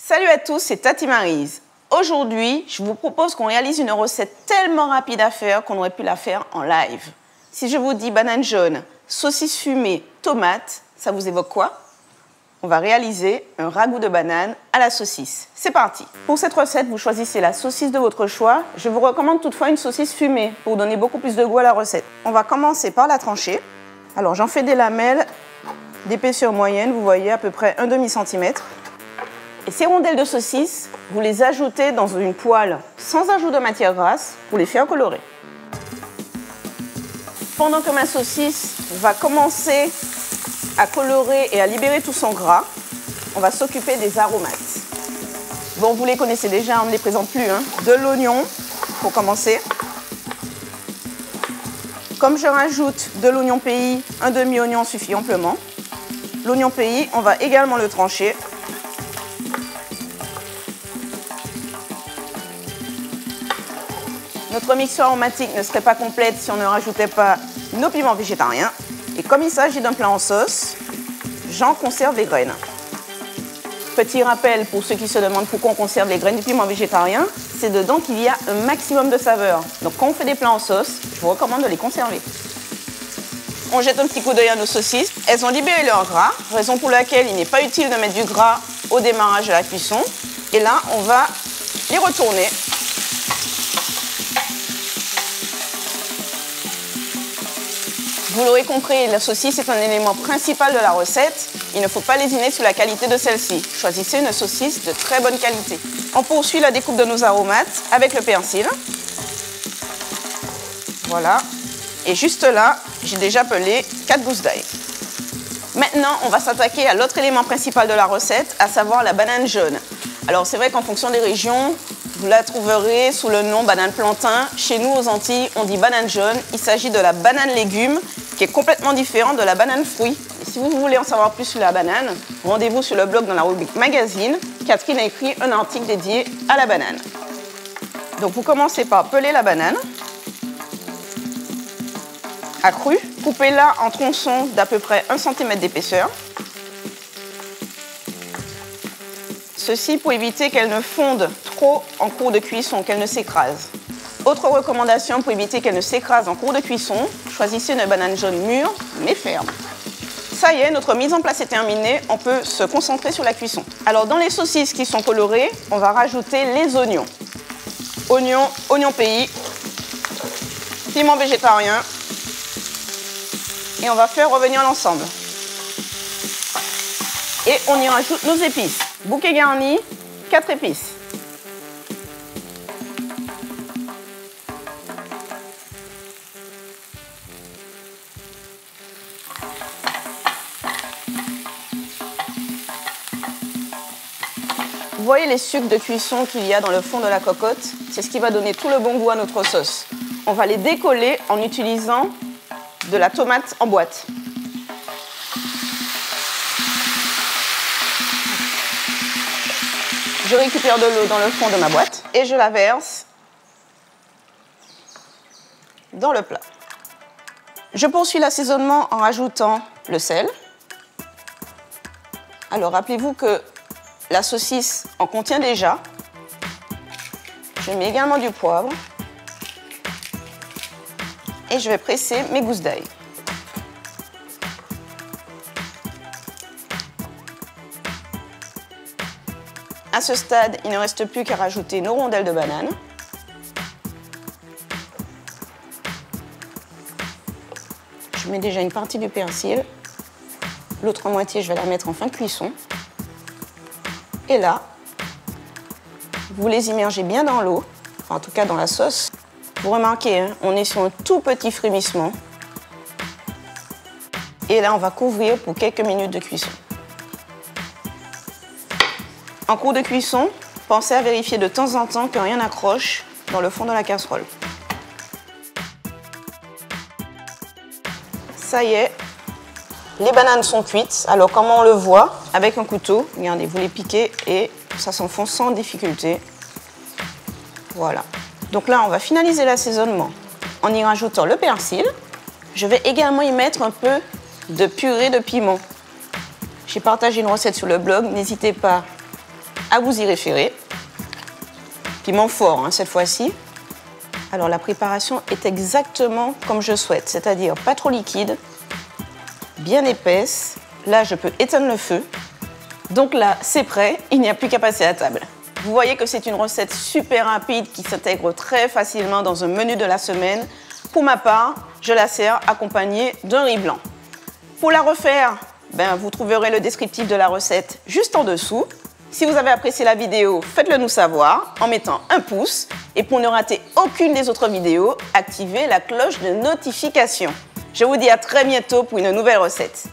Salut à tous, c'est Tati Maryse. Aujourd'hui, je vous propose qu'on réalise une recette tellement rapide à faire qu'on aurait pu la faire en live. Si je vous dis banane jaune, saucisse fumée, tomate, ça vous évoque quoi? On va réaliser un ragoût de banane à la saucisse. C'est parti! Pour cette recette, vous choisissez la saucisse de votre choix. Je vous recommande toutefois une saucisse fumée pour donner beaucoup plus de goût à la recette. On va commencer par la trancher. Alors j'en fais des lamelles d'épaisseur moyenne, vous voyez à peu près un demi-centimètre. Et ces rondelles de saucisse, vous les ajoutez dans une poêle sans ajout de matière grasse pour les faire colorer. Pendant que ma saucisse va commencer à colorer et à libérer tout son gras, on va s'occuper des aromates. Bon, vous les connaissez déjà, on ne les présente plus. De l'oignon pour commencer. Comme je rajoute de l'oignon pays, un demi-oignon suffit amplement. L'oignon pays, on va également le trancher. Notre mixture aromatique ne serait pas complète si on ne rajoutait pas nos piments végétariens. Et comme il s'agit d'un plat en sauce, j'en conserve les graines. Petit rappel pour ceux qui se demandent pourquoi on conserve les graines du piment végétarien, c'est dedans qu'il y a un maximum de saveur. Donc quand on fait des plats en sauce, je vous recommande de les conserver. On jette un petit coup d'œil à nos saucisses. Elles ont libéré leur gras, raison pour laquelle il n'est pas utile de mettre du gras au démarrage de la cuisson. Et là, on va les retourner. Vous l'aurez compris, la saucisse est un élément principal de la recette. Il ne faut pas lésiner sur la qualité de celle-ci. Choisissez une saucisse de très bonne qualité. On poursuit la découpe de nos aromates avec le persil. Voilà. Et juste là, j'ai déjà pelé 4 gousses d'ail. Maintenant, on va s'attaquer à l'autre élément principal de la recette, à savoir la banane jaune. Alors c'est vrai qu'en fonction des régions, vous la trouverez sous le nom banane plantain. Chez nous, aux Antilles, on dit banane jaune. Il s'agit de la banane légume, qui est complètement différente de la banane fruit. Et si vous voulez en savoir plus sur la banane, rendez-vous sur le blog dans la rubrique magazine. Catherine a écrit un article dédié à la banane. Donc vous commencez par peler la banane à cru. Coupez-la en tronçons d'à peu près 1 cm d'épaisseur. Ceci pour éviter qu'elle ne fonde trop en cours de cuisson, qu'elle ne s'écrase. Autre recommandation pour éviter qu'elle ne s'écrase en cours de cuisson, choisissez une banane jaune mûre mais ferme. Ça y est, notre mise en place est terminée, on peut se concentrer sur la cuisson. Alors dans les saucisses qui sont colorées, on va rajouter les oignons. Oignons pays, piment végétarien et on va faire revenir l'ensemble. Et on y rajoute nos épices. Bouquet garni, 4 épices. Vous voyez les sucs de cuisson qu'il y a dans le fond de la cocotte? C'est ce qui va donner tout le bon goût à notre sauce. On va les décoller en utilisant de la tomate en boîte. Je récupère de l'eau dans le fond de ma boîte et je la verse dans le plat. Je poursuis l'assaisonnement en rajoutant le sel. Alors rappelez-vous que la saucisse en contient déjà. Je mets également du poivre et je vais presser mes gousses d'ail. À ce stade, il ne reste plus qu'à rajouter nos rondelles de banane. Je mets déjà une partie du persil. L'autre moitié, je vais la mettre en fin de cuisson. Et là, vous les immergez bien dans l'eau, enfin, en tout cas dans la sauce. Vous remarquez, on est sur un tout petit frémissement. Et là, on va couvrir pour quelques minutes de cuisson. En cours de cuisson, pensez à vérifier de temps en temps que rien n'accroche dans le fond de la casserole. Ça y est, les bananes sont cuites. Alors comment on le voit? Avec un couteau, regardez, vous les piquez et ça s'enfonce sans difficulté. Voilà. Donc là, on va finaliser l'assaisonnement en y rajoutant le persil. Je vais également y mettre un peu de purée de piment. J'ai partagé une recette sur le blog, n'hésitez pas à vous y référer. Piment fort, hein, cette fois-ci. Alors la préparation est exactement comme je souhaite, c'est-à-dire pas trop liquide, bien épaisse. Là, je peux éteindre le feu. Donc là, c'est prêt, il n'y a plus qu'à passer à table. Vous voyez que c'est une recette super rapide qui s'intègre très facilement dans un menu de la semaine. Pour ma part, je la sers accompagnée d'un riz blanc. Pour la refaire, vous trouverez le descriptif de la recette juste en dessous. Si vous avez apprécié la vidéo, faites-le nous savoir en mettant un pouce. Et pour ne rater aucune des autres vidéos, activez la cloche de notification. Je vous dis à très bientôt pour une nouvelle recette.